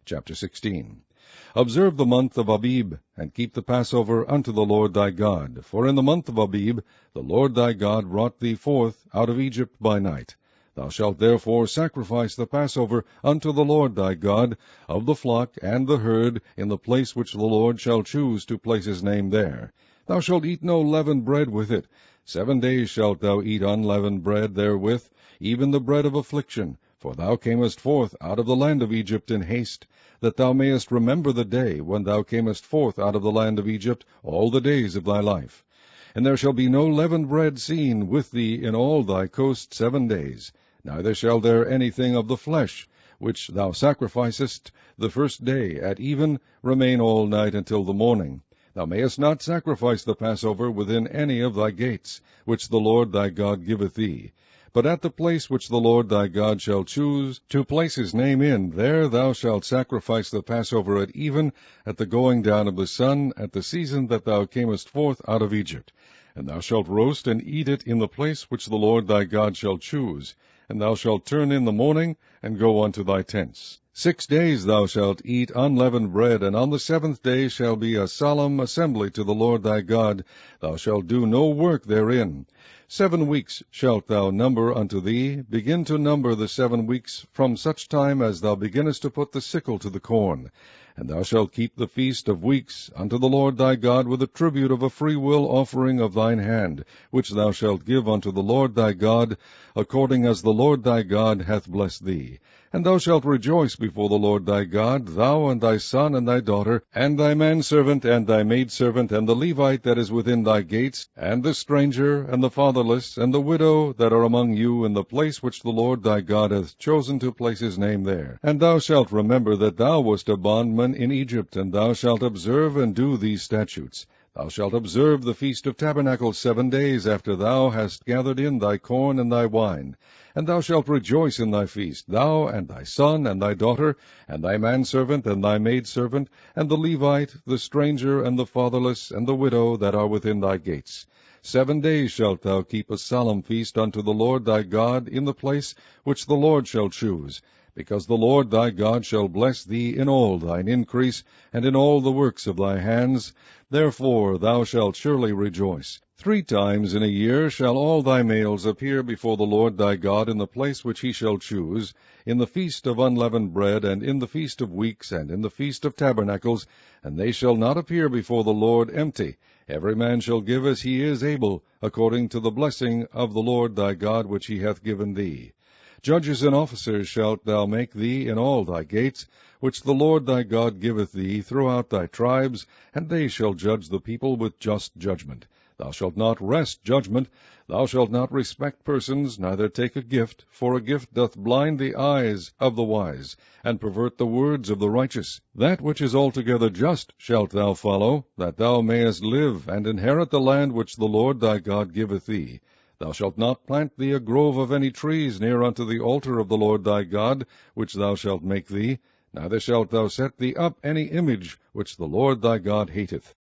Chapter 16. Observe the month of Abib, and keep the Passover unto the Lord thy God. For in the month of Abib the Lord thy God brought thee forth out of Egypt by night. Thou shalt therefore sacrifice the Passover unto the Lord thy God, of the flock and the herd, in the place which the Lord shall choose to place his name there. Thou shalt eat no leavened bread with it. 7 days shalt thou eat unleavened bread therewith, even the bread of affliction. For thou camest forth out of the land of Egypt in haste, that thou mayest remember the day when thou camest forth out of the land of Egypt all the days of thy life. And there shall be no leavened bread seen with thee in all thy coast 7 days. Neither shall there anything of the flesh, which thou sacrificest the first day at even, remain all night until the morning. Thou mayest not sacrifice the Passover within any of thy gates, which the Lord thy God giveth thee. But at the place which the Lord thy God shall choose to place his name in, there thou shalt sacrifice the Passover at even, at the going down of the sun, at the season that thou camest forth out of Egypt. And thou shalt roast and eat it in the place which the Lord thy God shall choose. And thou shalt turn in the morning, and go unto thy tents. 6 days thou shalt eat unleavened bread, and on the 7th day shall be a solemn assembly to the Lord thy God. Thou shalt do no work therein. 7 weeks shalt thou number unto thee. Begin to number the 7 weeks from such time as thou beginnest to put the sickle to the corn. And thou shalt keep the feast of weeks unto the Lord thy God with a tribute of a freewill offering of thine hand, which thou shalt give unto the Lord thy God, according as the Lord thy God hath blessed thee. And thou shalt rejoice before the Lord thy God, thou and thy son and thy daughter, and thy manservant and thy maidservant, and the Levite that is within thy gates, and the stranger, and the fatherless, and the widow that are among you, in the place which the Lord thy God hath chosen to place his name there. And thou shalt remember that thou wast a bondman in Egypt, and thou shalt observe and do these statutes. Thou shalt observe the Feast of Tabernacles 7 days after thou hast gathered in thy corn and thy wine. And thou shalt rejoice in thy feast, thou and thy son and thy daughter, and thy manservant and thy maidservant, and the Levite, the stranger, and the fatherless, and the widow that are within thy gates. 7 days shalt thou keep a solemn feast unto the Lord thy God in the place which the Lord shall choose, because the Lord thy God shall bless thee in all thine increase, and in all the works of thy hands. Therefore thou shalt surely rejoice. 3 times in a year shall all thy males appear before the Lord thy God in the place which he shall choose, in the feast of unleavened bread, and in the feast of weeks, and in the feast of tabernacles, and they shall not appear before the Lord empty. Every man shall give as he is able, according to the blessing of the Lord thy God which he hath given thee. Judges and officers shalt thou make thee in all thy gates, which the Lord thy God giveth thee throughout thy tribes, and they shall judge the people with just judgment. Thou shalt not wrest judgment. Thou shalt not respect persons, neither take a gift, for a gift doth blind the eyes of the wise, and pervert the words of the righteous. That which is altogether just shalt thou follow, that thou mayest live, and inherit the land which the Lord thy God giveth thee. Thou shalt not plant thee a grove of any trees near unto the altar of the Lord thy God, which thou shalt make thee, neither shalt thou set thee up any image which the Lord thy God hateth.